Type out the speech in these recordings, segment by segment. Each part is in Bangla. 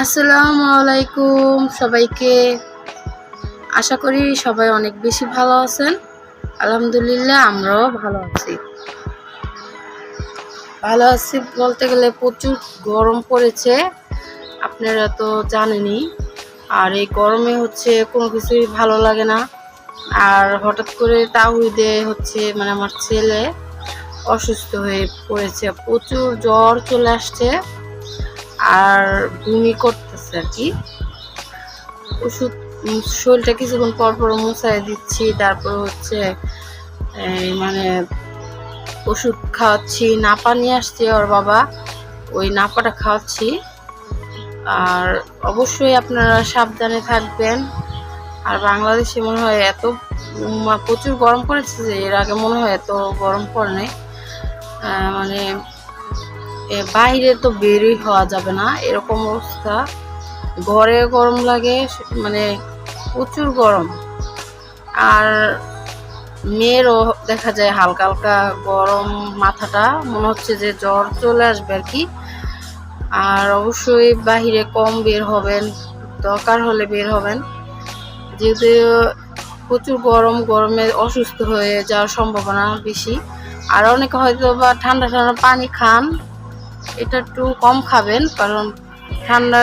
আসসালামু আলাইকুম সবাইকে। আশা করি সবাই অনেক বেশি ভালো আছেন। আলহামদুলিল্লাহ আমরাও ভালো আছি বলতে গেলে প্রচুর গরম পড়েছে, আপনারা তো জানেনই। আর এই গরমে কোনো কিছুই ভালো লাগে না। আর হঠাৎ করে তাহিদে মানে আমার ছেলে অসুস্থ হয়ে পড়েছে, প্রচুর জ্বর চলে আসছে আর বমি করতেছে আর কি। ওষুধ শরীরটা কিছুক্ষণ পর পর মুছাই দিচ্ছি, তারপর মানে ওষুধ খাওয়াচ্ছি। নাপা নিয়ে আসছে ওর বাবা, ওই নাপাটা খাওয়াচ্ছি। আর অবশ্যই আপনারা সাবধানে থাকবেন। আর বাংলাদেশে মনে হয় এত প্রচুর গরম পড়েছে যে এর আগে মনে হয় এত গরম পড়ে নাই। মানে বাইরে তো বেরই হওয়া যাবে না, এরকম অবস্থা। ঘরে গরম লাগে, মানে প্রচুর গরম। আর মেয়েরও দেখা যায় হালকা হালকা গরম, মাথাটা মনে হচ্ছে যে জ্বর চলে আসবে আর কি। আর অবশ্যই বাহিরে কম বের হবেন, দরকার হলে বের হবেন, যেহেতু প্রচুর গরমে অসুস্থ হয়ে যাওয়ার সম্ভাবনা বেশি। আর অনেকে হয়তো বা ঠান্ডা ঠান্ডা পানি খান, এটা একটু কম খাবেন, কারণ ঠান্ডা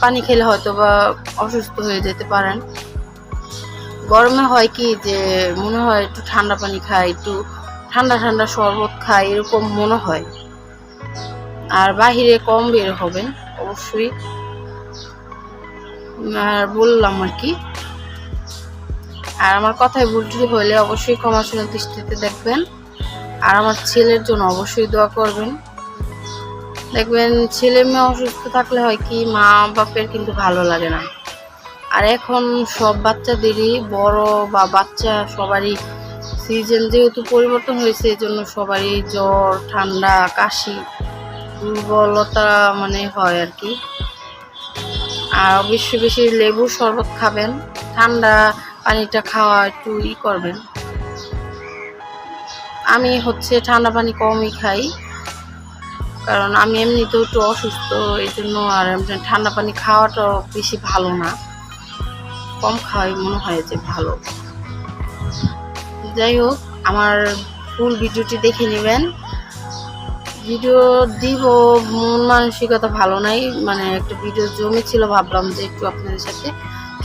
পানি খেলে হয়তো বা অসুস্থ হয়ে যেতে পারেন। গরমে হয় কি যে মনে হয় একটু ঠান্ডা পানি খাই, একটু ঠান্ডা ঠান্ডা শরবত খাই, এরকম মনে হয়। আর বাহিরে কম বের হবেন অবশ্যই। আর বললাম আর কি। আর আমার কথায় ভুল ত্রুটি হলে অবশ্যই ক্ষমাসুন্দর দৃষ্টিতে দেখবেন। আর আমার ছেলের জন্য অবশ্যই দোয়া করবেন। দেখবেন ছেলে মেয়ে অসুস্থ থাকলে হয় কি, মা বাপের কিন্তু ভালো লাগে না। আর এখন সব বাচ্চাদেরই, বড় বা বাচ্চা সবারই সিজন যেহেতু পরিবর্তন হয়েছে, এই জন্য সবারই জ্বর, ঠান্ডা, কাশি, দুর্বলতা মানে হয় আর কি। আর অবশ্যই বেশি লেবুর শরবত খাবেন, ঠান্ডা পানিটা খাওয়া একটু করবেন। আমি ঠান্ডা পানি কমই খাই, কারণ আমি এমনিতেও একটু অসুস্থ, এই জন্য। আর ঠান্ডা পানি খাওয়াটাও বেশি ভালো না, কম খাওয়াই মনে হয় যে ভালো। যাই হোক, আমার ফুল ভিডিওটি দেখে নেবেন। ভিডিও দিব মন মানসিকতা ভালো নাই, মানে একটা ভিডিও জমেছিল, ভাবলাম যে একটু আপনাদের সাথে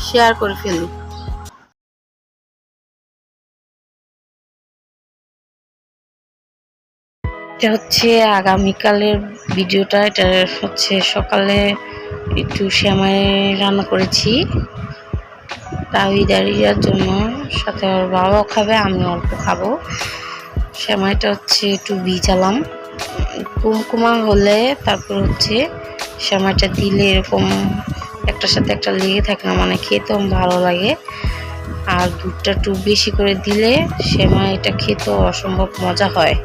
শেয়ার করে ফেলি। এটা আগামীকালের ভিডিওটা। এটা সকালে একটু সেমাই রান্না করেছি তাহিদারিয়ার জন্য, সাথে ওর বাবাও খাবে, আমি অল্প খাবো। সেমাইটা একটু ভিজালাম, কুমকুমা হলে তারপর সেমাইটা দিলে এরকম একটার সাথে একটা লেগে থাকে না, মানে খেতেও ভালো লাগে। আর দুধটা একটু বেশি করে দিলে সেমাইটা খেতেও অসম্ভব মজা হয়।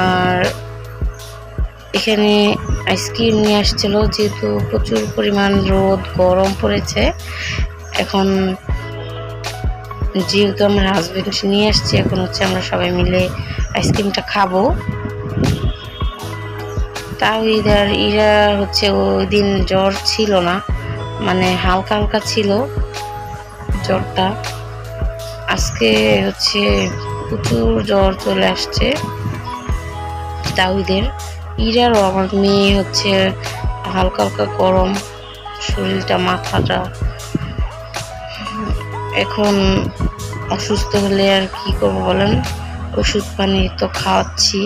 আর এখানে আইসক্রিম নিয়ে আসছিল, যেহেতু প্রচুর পরিমাণ রোদ গরম পড়েছে। এখন যেহেতু আমার হাজবেন্ড নিয়ে আসছে, এখন আমরা সবাই মিলে আইসক্রিমটা খাবো। তাও ইরা ওই দিন জ্বর ছিল না, মানে হালকা হালকা ছিল জ্বরটা। আজকে প্রচুর জ্বর চলে আসছে তাহিদের। ইরারও, আমার মেয়ে হালকা হালকা গরম শরীরটা, মাথাটা। এখন অসুস্থ হলে আর কি করবো বলেন, ওষুধ পানি তো খাওয়াচ্ছি।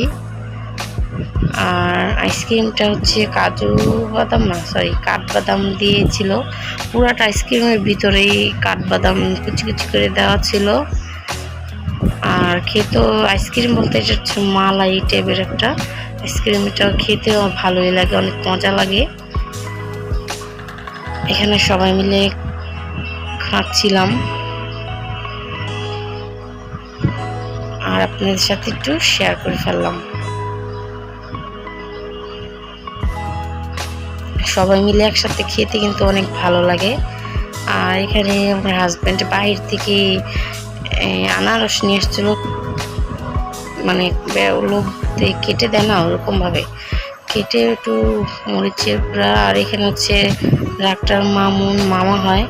আর আইসক্রিমটা কাজু বাদাম না, সরি কাঠবাদাম দিয়েছিল। পুরাটা আইসক্রিমের ভিতরেই কাঠবাদাম কুচি কুচি করে দেওয়া ছিল। আর খেতেও আইসক্রিম বলতে এটা মালাই টাইপের একটা আইসক্রিম, এটা খেতেও ভালোই লাগে, অনেক মজা লাগে। এখানে সবাই মিলে খাচ্ছিলাম, আর আপনাদের সাথে একটু শেয়ার করে ফেললাম। সবাই মিলে একসাথে খেতে কিন্তু অনেক ভালো লাগে। আর এখানে আমার হাজব্যান্ড বাহির থেকে আনারস নিয়ে এসেছিল, মানে লোভ কেটে দেয় না, ওরকম ভাবে কেটে একটু মরিচের গুঁড়া, আর এখানে হচ্ছে ডাক্তার মামা হয়,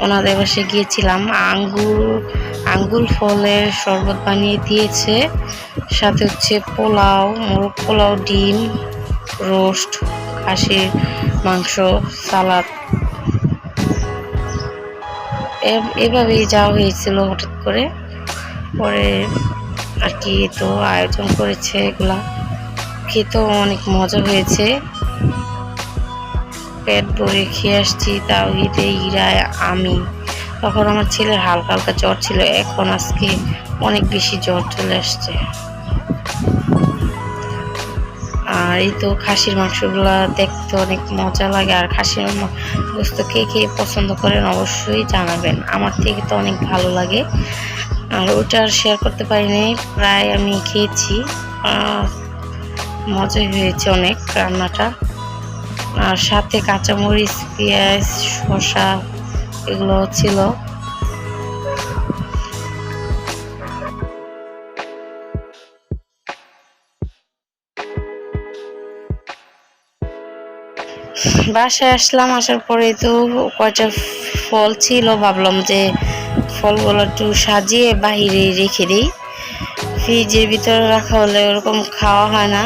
ওনাদের বাসে গিয়েছিলাম। আঙ্গুর ফলের শরবত বানিয়ে দিয়েছে, সাথে হচ্ছে পোলাও, মোরগ পোলাও, ডিম রোস্ট, খাসির মাংস, সালাদ। এভাবেই যাওয়া হয়েছিল হঠাৎ করে। পরে আর কি তো আয়োজন করেছে, এগুলা খেতেও অনেক মজা হয়েছে, পেট ভরে খেয়ে আসছি। তাও ইরায় আমি, তখন আমার ছেলের হালকা হালকা জ্বর ছিল, এখন আজকে অনেক বেশি জ্বর চলে আসছে। আর এই তো খাসির মাংসগুলা দেখতে অনেক মজা লাগে। আর খাসির গোস্ত কে কে পছন্দ করেন অবশ্যই জানাবেন, আমার থেকে তো অনেক ভালো লাগে। আর ওটা আর শেয়ার করতে পারিনি, প্রায় আমি খেয়েছি, মজাই হয়েছে অনেক রান্নাটা। আর সাথে কাঁচামরিচ, পেঁয়াজ, শসা এগুলো ছিল। বাসায় আসলাম, আসার পরে তো কয়টা ফল ছিল, ভাবলাম যে ফলগুলো একটু সাজিয়ে বাহিরে রেখে দিই। ফ্রিজের ভিতরে রাখা হলে ওরকম খাওয়া হয় না,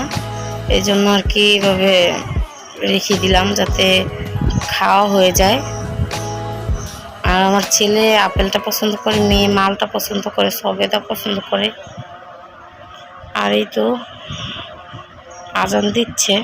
এই জন্য আর কি এভাবে রেখে দিলাম যাতে খাওয়া হয়ে যায়। আর আমার ছেলে আপেলটা পছন্দ করে, মেয়ে মালটা পছন্দ করে, সবেদা পছন্দ করে। আর এই তো আজান দিচ্ছে।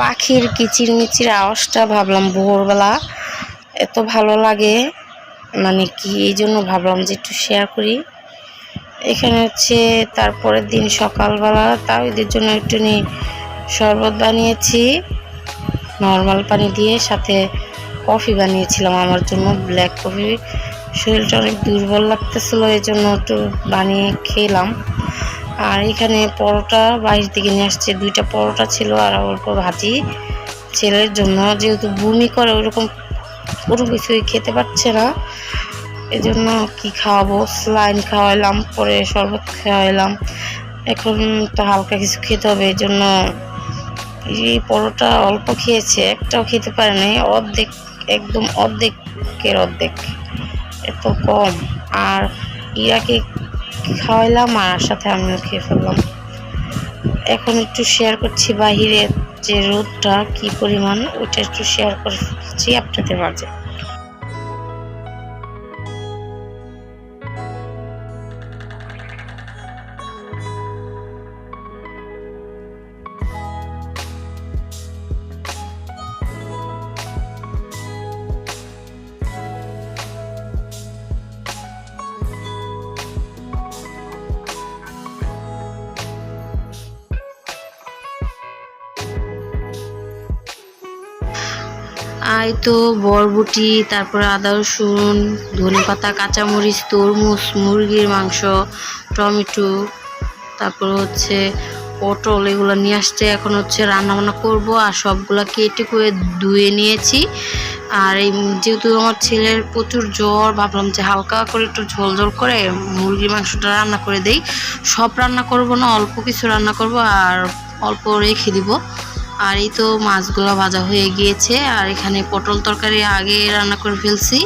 পাখির কিচিরমিচির আওয়াজটা ভাবলাম ভোরবেলা এত ভালো লাগে, মানে কি এই জন্য ভাবলাম যে একটু শেয়ার করি। এখানে হচ্ছে তারপরের দিন সকালবেলা তাও এদের জন্য একটু শরবত বানিয়েছি নর্মাল পানি দিয়ে, সাথে কফি বানিয়েছিলাম আমার জন্য, ব্ল্যাক কফি। শরীরটা অনেক দুর্বল লাগতেছিল, এই জন্য একটু বানিয়ে খেলাম। আর এখানে পরোটা বাইরে থেকে নিয়ে আসছে, 2টা পরোটা ছিল আর অল্প ভাজি ছেলের জন্য, যেহেতু বমি করে ওইরকম কোনো কিছুই খেতে পারছে না, এই জন্য কি খাওয়াবো, স্লাইন খাওয়াইলাম, পরে শরবত খাওয়াইলাম, এখন তো হালকা কিছু খেতে হবে। এই জন্য এই পরোটা অল্প খেয়েছে, একটাও খেতে পারে নাই, অর্ধেক, একদম অর্ধেকের অর্ধেক, এত কম। আর ইরাকে খাওয়াইলাম আর সাথে আমিও খেয়ে ফেললাম। এখন একটু শেয়ার করছি বাহিরের যে রোদটা কি পরিমাণ, ওইটা একটু শেয়ার করছি আপনাদের মাঝে। এই তো বরবটি, তারপরে আদা রসুন, ধনেপাতা, কাঁচামরিচ, তরমুজ, মুরগির মাংস, টমেটো, তারপর হচ্ছে পটল, এগুলো নিয়ে আসছে। এখন হচ্ছে রান্না বান্না করবো, আর সবগুলা কেটে করে ধুয়ে নিয়েছি। আর এই যেহেতু আমার ছেলের প্রচুর জ্বর, ভাবলাম যে হালকা করে একটু ঝোল ঝোল করে মুরগির মাংসটা রান্না করে দেই। সব রান্না করব না, অল্প কিছু রান্না করব আর অল্প রেখে দিব। আর এই তো মাছগুলো ভাজা হয়ে গিয়েছে, আর এখানে পটল তরকারি আগে রান্না করে ফেলছি,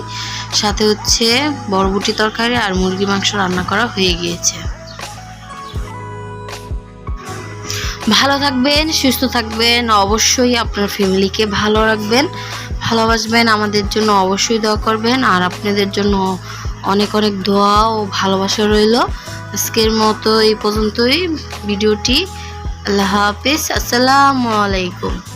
সাথে হচ্ছে বরবটি তরকারি আর মুরগি মাংস রান্না করা হয়ে গিয়েছে। ভালো থাকবেন, সুস্থ থাকবেন, অবশ্যই আপনার ফ্যামিলিকে ভালো রাখবেন, ভালোবাসবেন, আমাদের জন্য অবশ্যই দোয়া করবেন। আর আপনাদের জন্য অনেক অনেক দোয়া ও ভালোবাসা রইল। আজকের মতো এই পর্যন্তই ভিডিওটি। আল্লাহ হাফেজ, আসসালামু আলাইকুম।